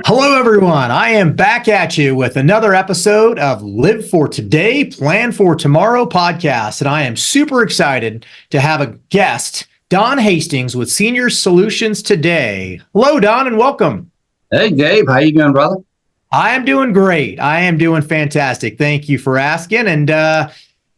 Hello, everyone. I am back at you with another episode of Live for Today, Plan for Tomorrow podcast. And I am super excited to have a guest, Don Hastings with Senior Solutions Today. Hello, Don, and welcome. Hey, Gabe. How you doing, brother? I am doing great. I am doing fantastic. Thank you for asking. And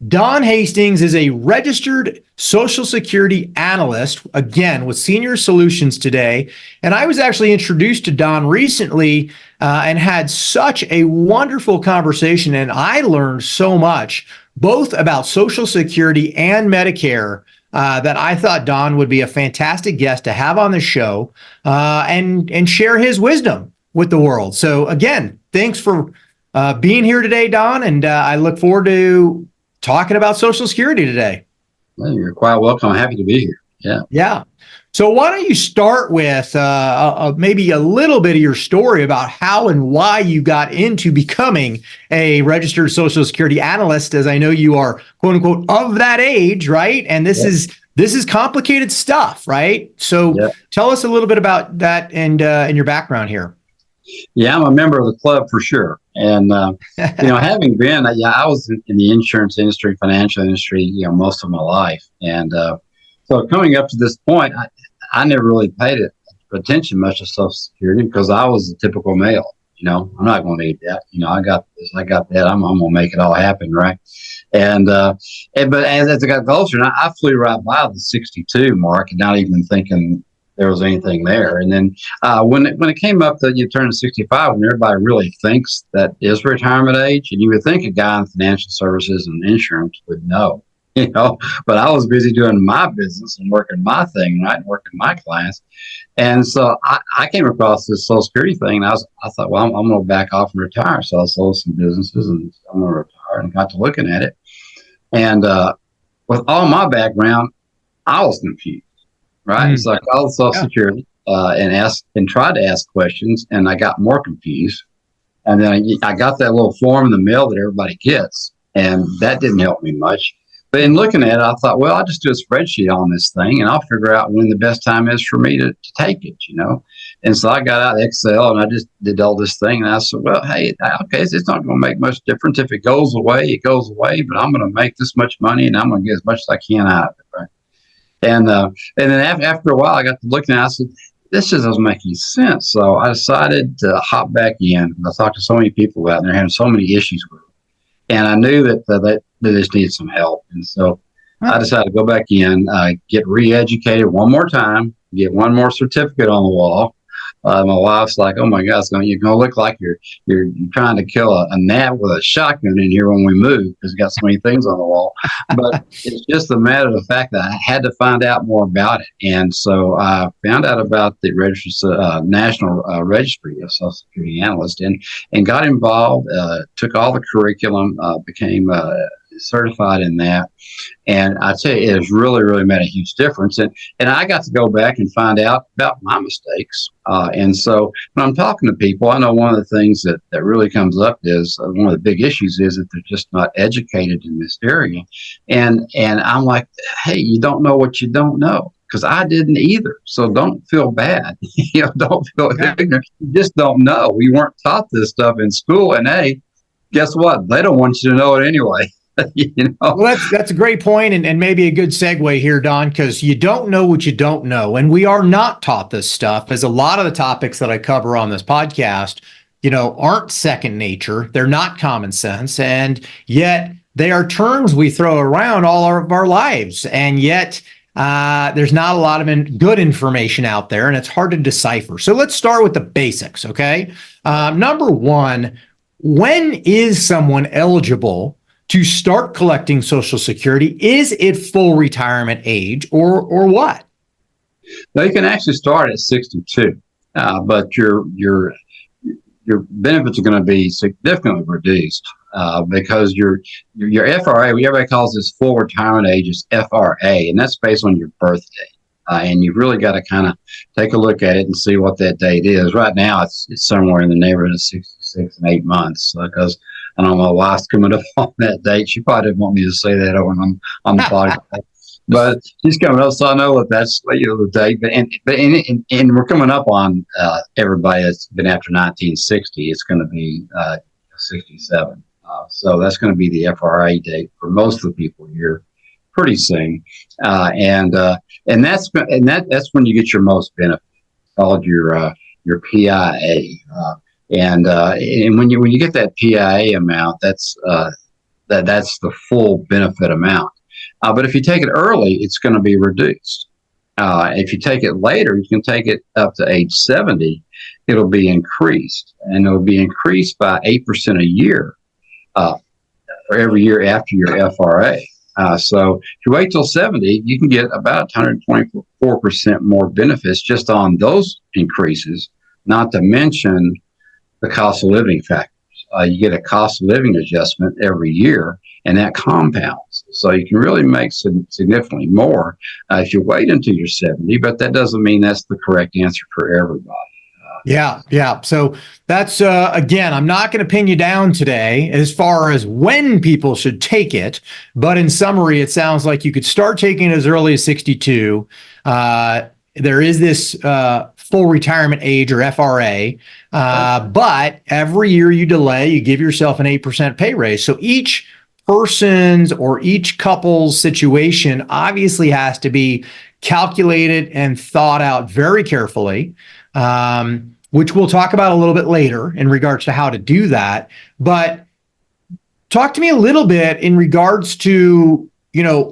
Don Hastings is a registered Social Security analyst, again, with Senior Solutions Today. And I was actually introduced to Don recently and had such a wonderful conversation. And I learned so much, both about Social Security and Medicare, that I thought Don would be a fantastic guest to have on the show and share his wisdom with the world. So again, thanks for being here today, Don. And I look forward to talking about Social Security today. Well, you're quite welcome. I'm happy to be here. Yeah. Yeah. So why don't you start with maybe a little bit of your story about how and why you got into becoming a registered Social Security analyst, as I know you are, quote unquote, of that age, right? And this is complicated stuff, right? So tell us a little bit about that and your background here. Yeah, I'm a member of the club for sure. And, having been, I was in the insurance industry, financial industry, most of my life. And so coming up to this point, I never really paid attention much to Social Security because I was a typical male. I'm not going to need that. I got this, I got that. I'm going to make it all happen, right? But as I got closer, and I flew right by the 62 mark and not even thinking there was anything there. And then when it came up that you turn 65, when everybody really thinks that is retirement age, and you would think a guy in financial services and insurance would know, but I was busy doing my business and working my thing, right, and working my class. And so I came across this Social Security thing, and I thought, well, I'm going to back off and retire. So I sold some businesses and I'm going to retire, and got to looking at it. And with all my background, I was confused. Right. So I called Social Security and tried to ask questions, and I got more confused. And then I got that little form in the mail that everybody gets, and that didn't help me much. But in looking at it, I thought, well, I'll just do a spreadsheet on this thing, and I'll figure out when the best time is for me to take it, And so I got out Excel, and I just did all this thing. And I said, well, hey, okay, it's not going to make much difference. If it goes away, it goes away. But I'm going to make this much money, and I'm going to get as much as I can out of it, right? And then after a while, I got to looking at it, I said, this just doesn't make any sense. So I decided to hop back in. I talked to so many people out there having so many issues with it. And I knew that they just needed some help. And so I decided to go back in, get re-educated one more time, get one more certificate on the wall. My wife's like, oh, my God, you're going to look like you're trying to kill a gnat with a shotgun in here when we move because we got so many things on the wall. But it's just a matter of the fact that I had to find out more about it. And so I found out about the National Registry of Social Security Analysts and got involved, took all the curriculum, became certified in that. And I tell you, it has really, really made a huge difference. And I got to go back and find out about my mistakes. And so when I'm talking to people, I know one of the things that really comes up is one of the big issues is that they're just not educated in this area. And I'm like, hey, you don't know what you don't know. Because I didn't either. So don't feel bad. Don't feel ignorant. You just don't know. We weren't taught this stuff in school. And hey, guess what? They don't want you to know it anyway. Well, that's a great point and maybe a good segue here, Don, because you don't know what you don't know. And we are not taught this stuff, as a lot of the topics that I cover on this podcast, aren't second nature. They're not common sense. And yet they are terms we throw around all of our lives. And yet there's not a lot of good information out there, and it's hard to decipher. So let's start with the basics, okay? Number one, when is someone eligible to start collecting Social Security? Is it full retirement age or what? Now, you can actually start at 62, but your benefits are going to be significantly reduced because your FRA, everybody calls this full retirement age, is FRA, and that's based on your birthday. And you've really got to kind of take a look at it and see what that date is. Right now, it's somewhere in the neighborhood of 66 and 8 months because I know my wife's coming up on that date. She probably didn't want me to say that on the podcast. But she's coming up, so I know that that's the date. And we're coming up on everybody that's been after 1960. It's going to be 67. So that's going to be the FRA date for most of the people here pretty soon. And that's when you get your most benefit. It's called your PIA. And when you get that PIA amount, that's the full benefit amount. But if you take it early, it's going to be reduced. If you take it later, you can take it up to age 70. It'll be increased, and it'll be increased by 8% a year for every year after your FRA. So if you wait till 70, you can get about 124% more benefits just on those increases, not to mention the cost of living factors. You get a cost of living adjustment every year, and that compounds. So you can really make significantly more if you wait until you're 70, but that doesn't mean that's the correct answer for everybody. Yeah. So that's, again, I'm not going to pin you down today as far as when people should take it. But in summary, it sounds like you could start taking it as early as 62. There is this full retirement age or FRA. But every year you delay, you give yourself an 8% pay raise. So each person's or each couple's situation obviously has to be calculated and thought out very carefully. Which we'll talk about a little bit later in regards to how to do that. But talk to me a little bit in regards to,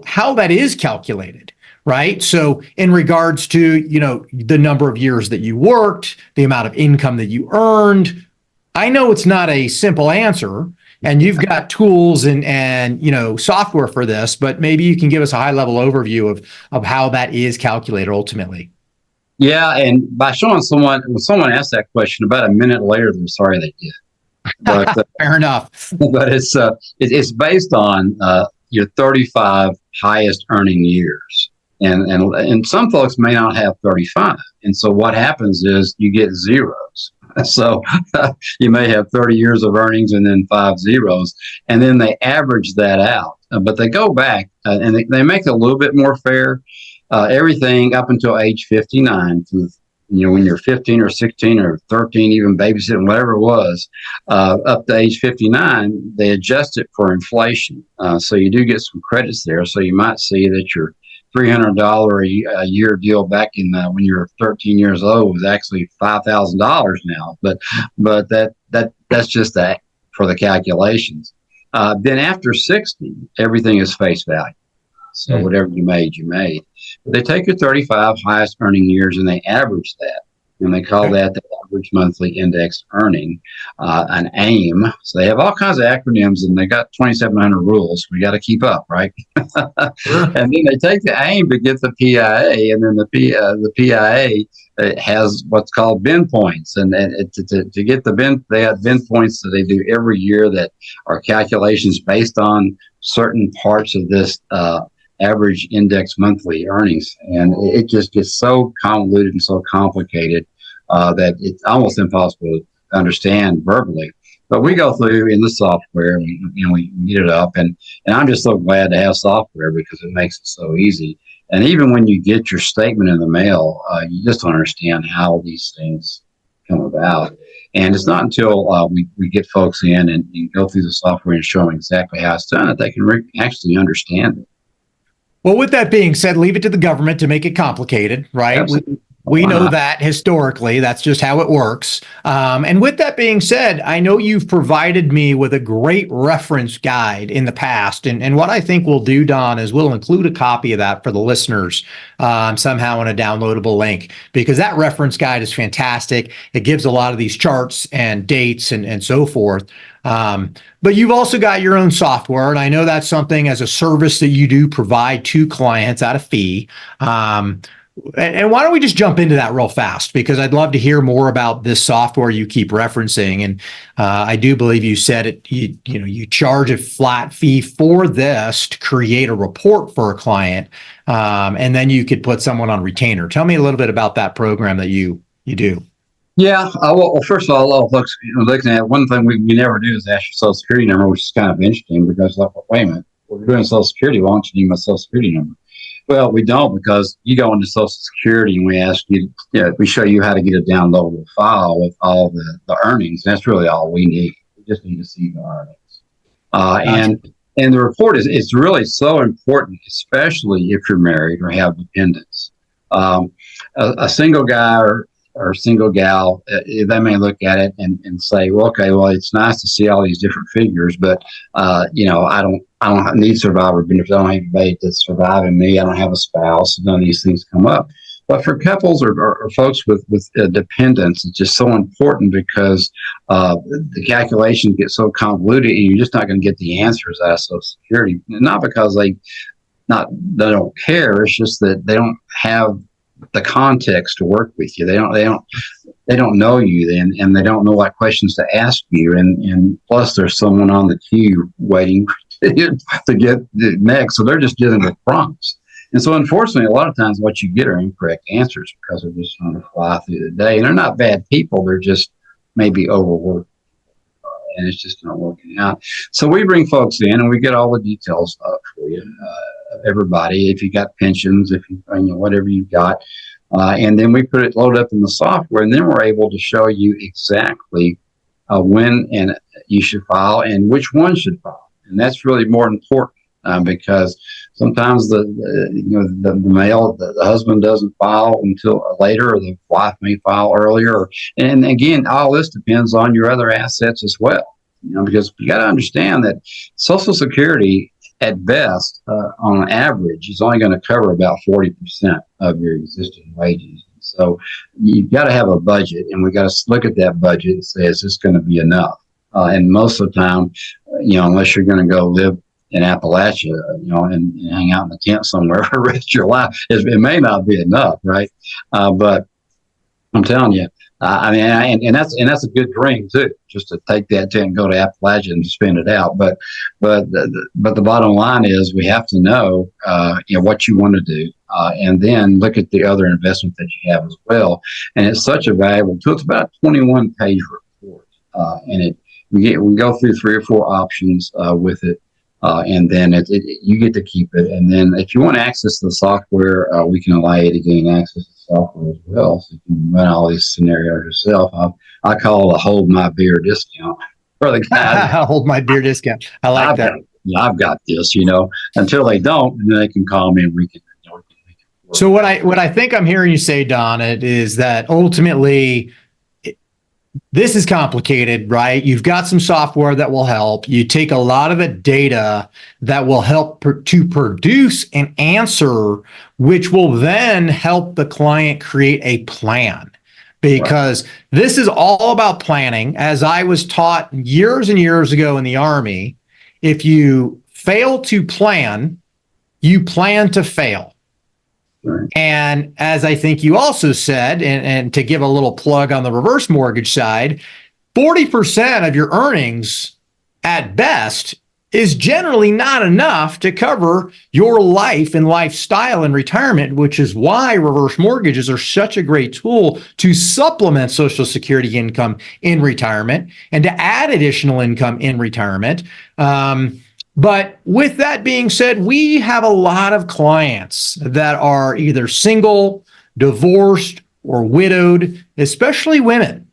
how that is calculated, right? So in regards to, the number of years that you worked, the amount of income that you earned. I know it's not a simple answer, and you've got tools and software for this, but maybe you can give us a high level overview of how that is calculated ultimately. Yeah, and by showing when someone asked that question, about a minute later, they're sorry they did. But fair enough. But it's based on your 35 highest earning years, and some folks may not have 35, and so what happens is you get zeros. So you may have 30 years of earnings and then 5 zeros, and then they average that out. But they go back and they make it a little bit more fair. Everything up until age 59, when you're 15 or 16 or 13, even babysitting, whatever it was, up to age 59, they adjust it for inflation. So you do get some credits there. So you might see that your $300 a year deal back in when you were 13 years old was actually $5,000 now. But that's just that for the calculations. Then after 60, everything is face value. So whatever you made, you made. They take your 35 highest earning years and they average that. And they call that the average monthly indexed earning, an AIM. So they have all kinds of acronyms, and they got 2,700 rules. We got to keep up, right? Sure. And then they take the AIM to get the PIA, and then the PIA has what's called bin points. And to get the bin, they have bin points that they do every year that are calculations based on certain parts of this average index monthly earnings, and it just gets so convoluted and so complicated that it's almost impossible to understand verbally. But we go through in the software, we get it up, and I'm just so glad to have software because it makes it so easy. And even when you get your statement in the mail, you just don't understand how these things come about. And it's not until we get folks in and go through the software and show them exactly how it's done that they can actually understand it. Well, with that being said, leave it to the government to make it complicated, right? We know that historically, that's just how it works. And with that being said, I know you've provided me with a great reference guide in the past. And what I think we'll do, Don, is we'll include a copy of that for the listeners somehow in a downloadable link, because that reference guide is fantastic. It gives a lot of these charts and dates and so forth. But you've also got your own software, and I know that's something as a service that you do provide to clients at a fee. And why don't we just jump into that real fast, because I'd love to hear more about this software you keep referencing. And I do believe you said you charge a flat fee for this to create a report for a client, and then you could put someone on retainer. Tell me a little bit about that program that you do. Yeah. Well, first of all, folks, looking at one thing we never do is ask your Social Security number, which is kind of interesting because, wait a minute, we're doing Social Security. Why don't you need my Social Security number? Well, we don't, because you go into Social Security and we ask you, we show you how to get a downloadable file with all the earnings. That's really all we need. We just need to see the earnings. Gotcha. And the report is really so important, especially if you're married or have dependents. A single guy or single gal, they may look at it and say, well, okay, well, it's nice to see all these different figures, but I don't need survivor benefits. I don't have anybody that's surviving me. I don't have a spouse. None of these things come up. But for couples or folks with dependents, it's just so important, because the calculations get so convoluted, and you're just not going to get the answers out of Social Security. Not because they don't care. It's just that they don't have the context to work with you. They don't know you then, and they don't know what questions to ask you. And plus, there's someone on the queue waiting to get the next. So they're just dealing with prompts. And so, unfortunately, a lot of times what you get are incorrect answers, because they're just trying to fly through the day. And they're not bad people. They're just maybe overworked, and it's just not working out. So we bring folks in and we get all the details for you, everybody. If you got pensions, if you whatever you've got, and then we load up in the software, and then we're able to show you exactly when and you should file and which one should file. And that's really more important, because sometimes the male, the husband doesn't file until later, or the wife may file earlier. And again, all this depends on your other assets as well. Because you got to understand that Social Security, at best, on average, is only going to cover about 40% of your existing wages. So you've got to have a budget, and we got to look at that budget and say, is this going to be enough? And most of the time, unless you're going to go live in Appalachia, and hang out in a tent somewhere for the rest of your life, it may not be enough, right? But I'm telling you, and that's a good dream too, just to take that tent and go to Appalachia and spend it out. But the bottom line is, we have to know what you want to do, and then look at the other investments that you have as well. And it's such a valuable tool. It's about a 21-page report, and we go through 3 or 4 options with it. And then you get to keep it. And then if you want to access the software, we can allow you to gain access to the software as well, so you can run all these scenarios yourself. I call it a hold my beer discount for the guys. Hold my beer discount. I like that. I've got this, until they don't, and then they can call me and we can. So what I think I'm hearing you say, Don, is that ultimately, this is complicated, right? You've got some software that will help. You take a lot of the data that will help to produce an answer, which will then help the client create a plan. Because this is all about planning. As I was taught years and years ago in the Army, if you fail to plan, you plan to fail. Right. And as I think you also said, and to give a little plug on the reverse mortgage side, 40% of your earnings at best is generally not enough to cover your life and lifestyle in retirement, which is why reverse mortgages are such a great tool to supplement Social Security income in retirement and to add additional income in retirement. But with that being said, we have a lot of clients that are either single, divorced, or widowed, especially women.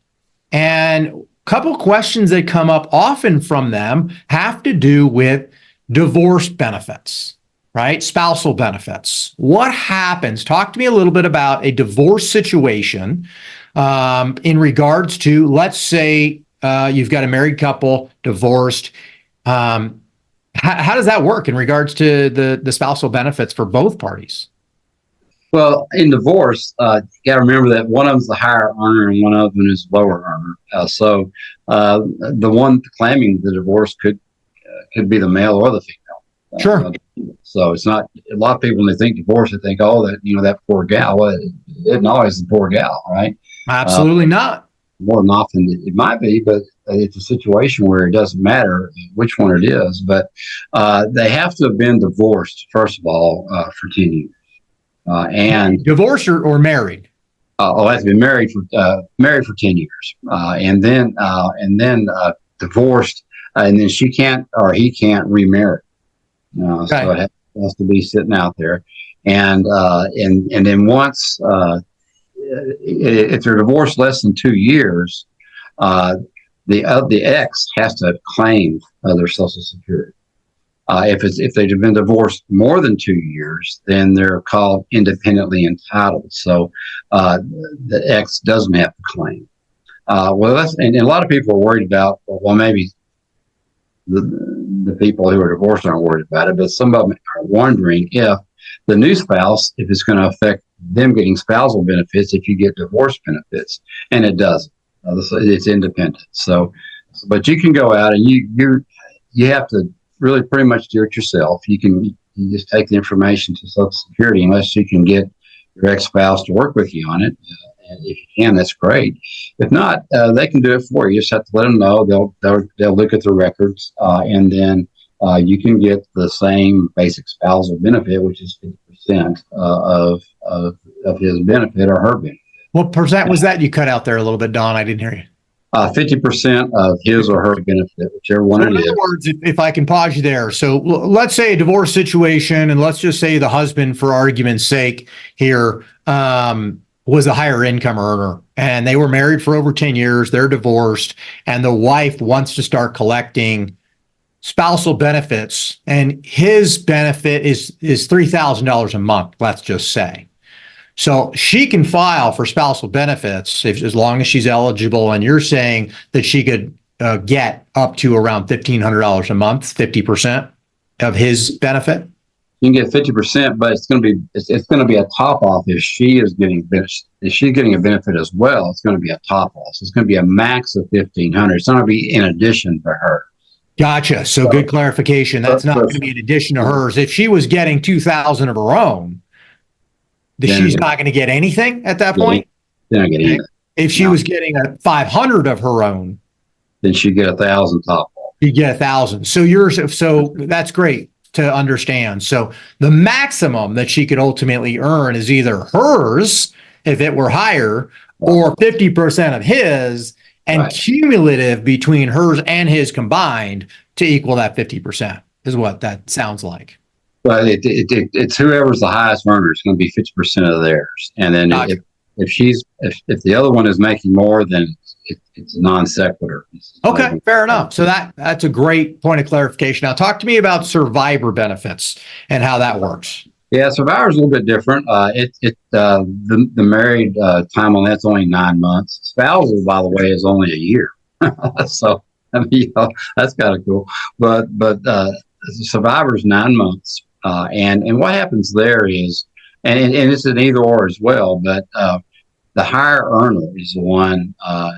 And a couple questions that come up often from them have to do with divorce benefits, right? Spousal benefits. What happens? Talk to me a little bit about a divorce situation in regards to, let's say you've got a married couple, divorced. How does that work in regards to the spousal benefits for both parties? Well, in divorce, you got to remember that one of them's the higher earner and one of them is lower earner. So the one claiming the divorce could be the male or the female. Sure. So it's not, a lot of people, when they think divorce, they think, oh, that poor gal. Well, it isn't always the poor gal, right? Absolutely not. More than often it might be, but it's a situation where it doesn't matter which one it is. But they have to have been divorced, first of all, for 10 years. And divorced or married? Has been married for 10 years, and then divorced, and then she can't or he can't remarry. Okay. So it has to be sitting out there. and then once if they're divorced less than 2 years, the ex has to claim their Social Security. If they've been divorced more than 2 years, then they're called independently entitled. So the ex doesn't have to claim. And a lot of people are worried about, well, maybe the people who are divorced aren't worried about it, but some of them are wondering if the new spouse, if it's going to affect them getting spousal benefits if you get divorce benefits, and it doesn't. It's independent. So, but you can go out and you have to really pretty much do it yourself. You just take the information to Social Security unless you can get your ex-spouse to work with you on it. And if you can, that's great. If not, they can do it for you. You just have to let them know. They'll look at the records, and then you can get the same basic spousal benefit, which is 50% of his benefit or her benefit. What percent was that? You cut out there a little bit, Don. I didn't hear you. 50% of his or her benefit, whichever one it is. In other words, if I can pause you there. So let's say a divorce situation, and let's just say the husband, for argument's sake here, was a higher income earner, and they were married for over 10 years. They're divorced, and the wife wants to start collecting spousal benefits, and his benefit is $3,000 a month, let's just say. So she can file for spousal benefits as long as she's eligible, and you're saying that she could get up to around $1,500 a month, 50% of his benefit. You can get 50%, but it's going to be a top off if she's getting a benefit as well. It's going to be a top off. So it's going to be a max of $1,500. It's not going to be in addition to her. Gotcha. So good clarification. That's not going to be in addition to hers. If she was getting $2,000 of her own, she's not going to get anything at that point. They're not getting anything. If she was getting a $500 of her own, then she'd get $1,000 top off. You get $1,000. So that's great to understand. So the maximum that she could ultimately earn is either hers, if it were higher, or 50% of his, and cumulative between hers and his combined to equal that 50% is what that sounds like. But it's whoever's the highest earner is going to be 50% of theirs. And then if the other one is making more, then it's a non sequitur. Okay, fair enough. So that's a great point of clarification. Now talk to me about survivor benefits and how that works. Yeah, survivor's a little bit different. The married time on that's only 9 months. Spousal, by the way, is only a year. So I mean, that's kind of cool. But survivor's 9 months. And what happens there is, and it's an either or as well, but the higher earner is the one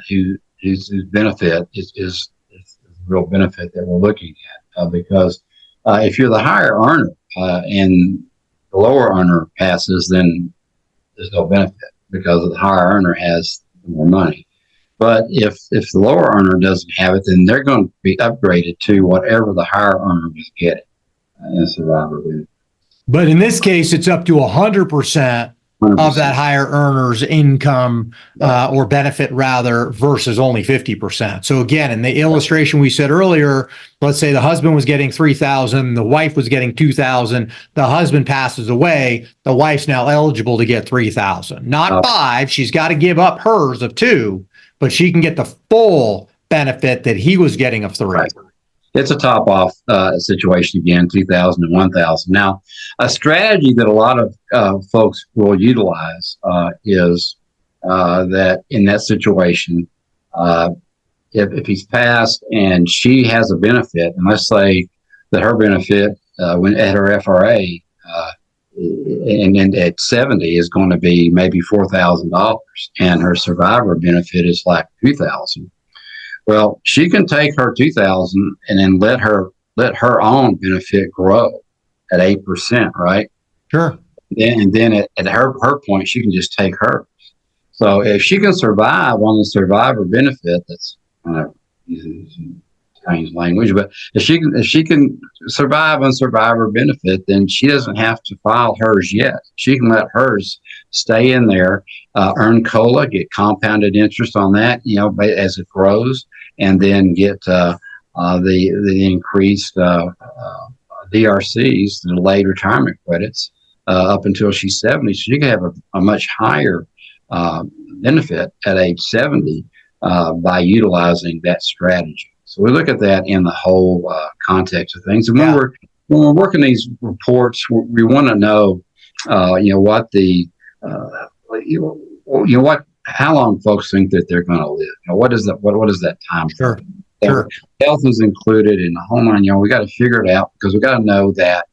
whose benefit is the real benefit that we're looking at. Because if you're the higher earner and the lower earner passes, then there's no benefit because the higher earner has more money. But if the lower earner doesn't have it, then they're going to be upgraded to whatever the higher earner was getting in survivor benefit. But in this case, it's up to 100% of that higher earner's income or benefit rather versus only 50%. So again, in the illustration we said earlier, let's say the husband was getting $3,000, the wife was getting $2,000, the husband passes away, the wife's now eligible to get $3,000. Not $5,000, she's got to give up hers of $2,000, but she can get the full benefit that he was getting of $3,000. Right. It's a top off situation again, 2,000 and 1,000. Now, a strategy that a lot of folks will utilize is that in that situation, if he's passed and she has a benefit, and let's say that her benefit when at her FRA and at 70 is going to be maybe $4,000, and her survivor benefit is like $2,000. Well, she can take her $2,000 and then let her own benefit grow at 8%, right? Sure. And then at her point, she can just take hers. So if she can survive on the survivor benefit, that's strange language, but if she can survive on survivor benefit, then she doesn't have to file hers yet. She can let hers stay in there, earn COLA, get compounded interest on that, as it grows, and then get the increased DRCs, the delayed retirement credits, up until she's 70. So she can have a much higher benefit at age 70 by utilizing that strategy. So we look at that in the whole context of things. And when we're working these reports, we want to know, what the, how long folks think that they're going to live. What is that? What is that time frame? Sure. Health is included in the whole nine. We got to figure it out because we got to know that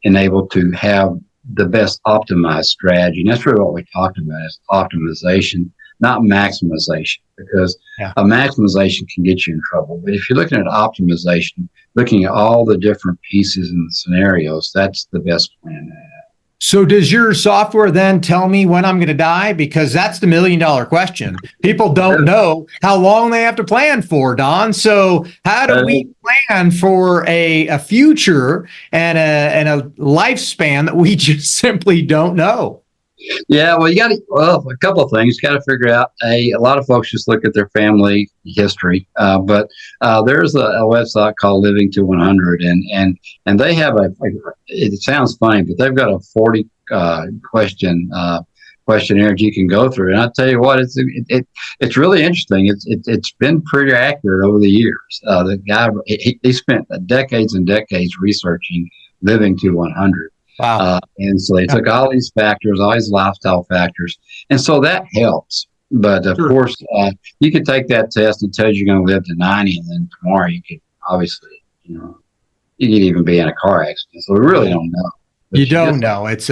and able to have the best optimized strategy. And that's really what we talked about is optimization, not maximization, because a maximization can get you in trouble. But if you're looking at optimization, looking at all the different pieces and the scenarios, that's the best plan to have. So does your software then tell me when I'm going to die? Because that's the $1 million question. People don't know how long they have to plan for, Don. So how do we plan for a future and a lifespan that we just simply don't know? Yeah, well, a couple of things. You got to figure out, a lot of folks just look at their family history, but there's a website called Living to 100, and they have it sounds funny, but they've got a 40 questionnaire you can go through. And I tell you what, it's really interesting. It's been pretty accurate over the years. The guy, he spent decades and decades researching Living to 100. Wow. And so they took all these factors, all these lifestyle factors. And so that helps. But of course, you could take that test and tell you you're going to live to 90. And then tomorrow you could obviously, you could even be in a car accident. So we really don't know. But you don't know. It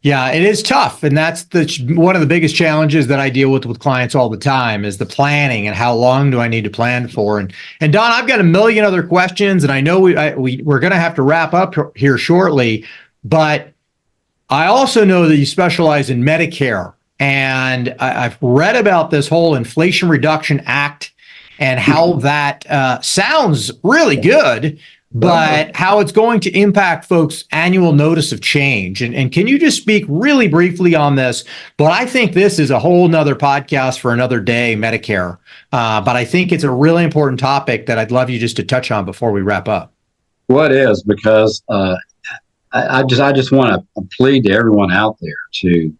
is tough. And that's one of the biggest challenges that I deal with clients all the time is the planning and how long do I need to plan for. And Don, I've got a million other questions, and I know we're going to have to wrap up here shortly. But I also know that you specialize in Medicare, and I've read about this whole Inflation Reduction Act and how that sounds really good, but how it's going to impact folks' annual notice of change. And can you just speak really briefly on this? But I think this is a whole nother podcast for another day, Medicare. But I think it's a really important topic that I'd love you just to touch on before we wrap up. Well, it is, because I just want to plead to everyone out there to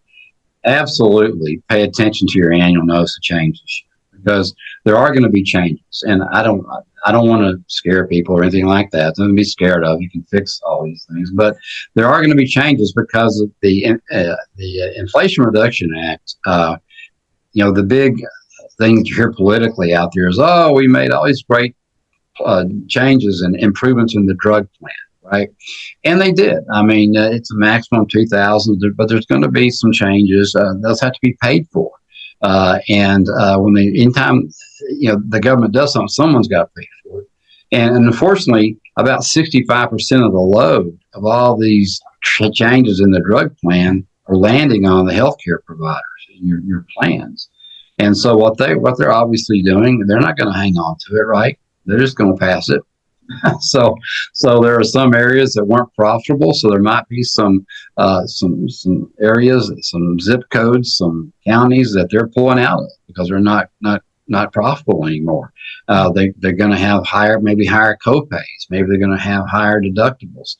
absolutely pay attention to your annual notice of change this year, because there are going to be changes, and I don't want to scare people or anything like that. Don't be scared of. You can fix all these things, but there are going to be changes because of the Inflation Reduction Act. The big thing that you hear politically out there is, we made all these great changes and improvements in the drug plan. Right. And they did. I mean, it's a maximum 2,000, but there's going to be some changes. Those have to be paid for. And when anytime, the government does something, someone's got to pay for it. And unfortunately, about 65% of the load of all these changes in the drug plan are landing on the healthcare providers and your plans. And so what they're obviously doing, they're not going to hang on to it, right? They're just going to pass it. So there are some areas that weren't profitable. So there might be some areas, some zip codes, some counties that they're pulling out of because they're not profitable anymore. They're going to have maybe higher copays. Maybe they're going to have higher deductibles.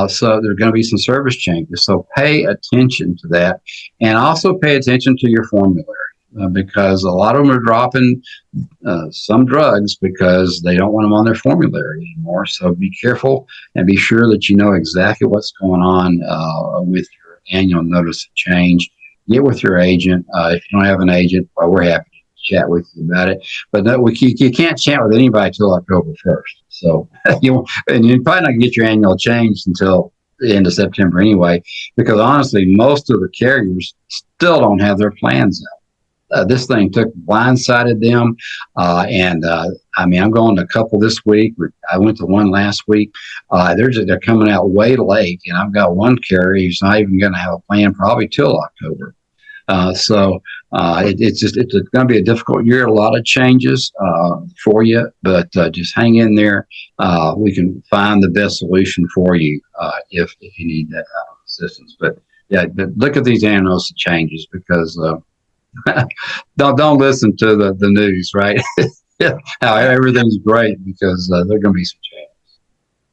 So there's going to be some service changes. So pay attention to that, and also pay attention to your formulary. Because a lot of them are dropping some drugs because they don't want them on their formulary anymore. So be careful and be sure that you know exactly what's going on with your annual notice of change. Get with your agent. If you don't have an agent, we're happy to chat with you about it. But you can't chat with anybody till October 1st. So you're probably not going to get your annual change until the end of September anyway, because honestly, most of the carriers still don't have their plans out. This thing blindsided them. I'm going to a couple this week. I went to one last week. They're coming out way late, and I've got one carrier who's not even going to have a plan probably till October. It's going to be a difficult year. A lot of changes for you, but just hang in there. We can find the best solution for you if you need that assistance. But look at these annual notice of changes, because don't listen to the news, right? How everything's great, because there are going to be some changes.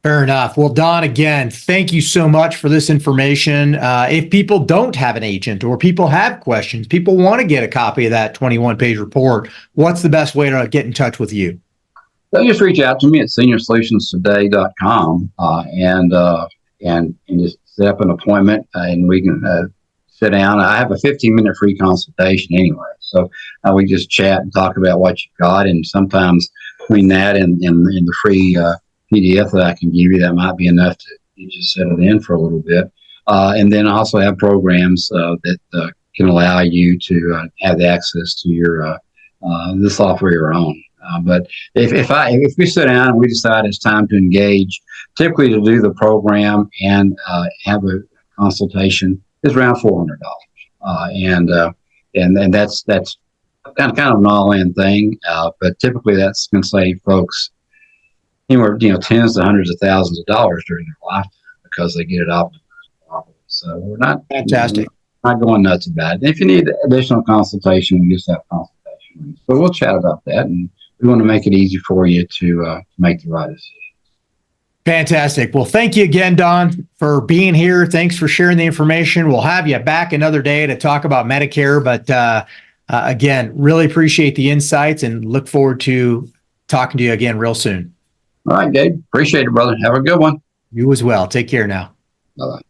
Fair enough. Well, Don, again, thank you so much for this information. If people don't have an agent or people have questions, people want to get a copy of that 21-page report, what's the best way to get in touch with you? So just reach out to me at seniorsolutionstoday.com and just set up an appointment and we can sit down. I have a 15-minute free consultation anyway. So we just chat and talk about what you've got. And sometimes between that and the free PDF that I can give you, that might be enough to you just set it in for a little bit. And then I also have programs that can allow you to have access to your the software your own. But if we sit down and we decide it's time to engage, typically to do the program and have a consultation is around $400, and that's kind of an all-in thing. But typically that's going to save folks anywhere tens to hundreds of thousands of dollars during their lifetime because they get it optimized properly. So we're not Fantastic. Not going nuts about it. If you need additional consultation, we just have consultation. So we'll chat about that, and we want to make it easy for you to make the right decision. Fantastic. Well, thank you again, Don, for being here. Thanks for sharing the information. We'll have you back another day to talk about Medicare. But again, really appreciate the insights and look forward to talking to you again real soon. All right, Gabe. Appreciate it, brother. Have a good one. You as well. Take care now. Bye-bye.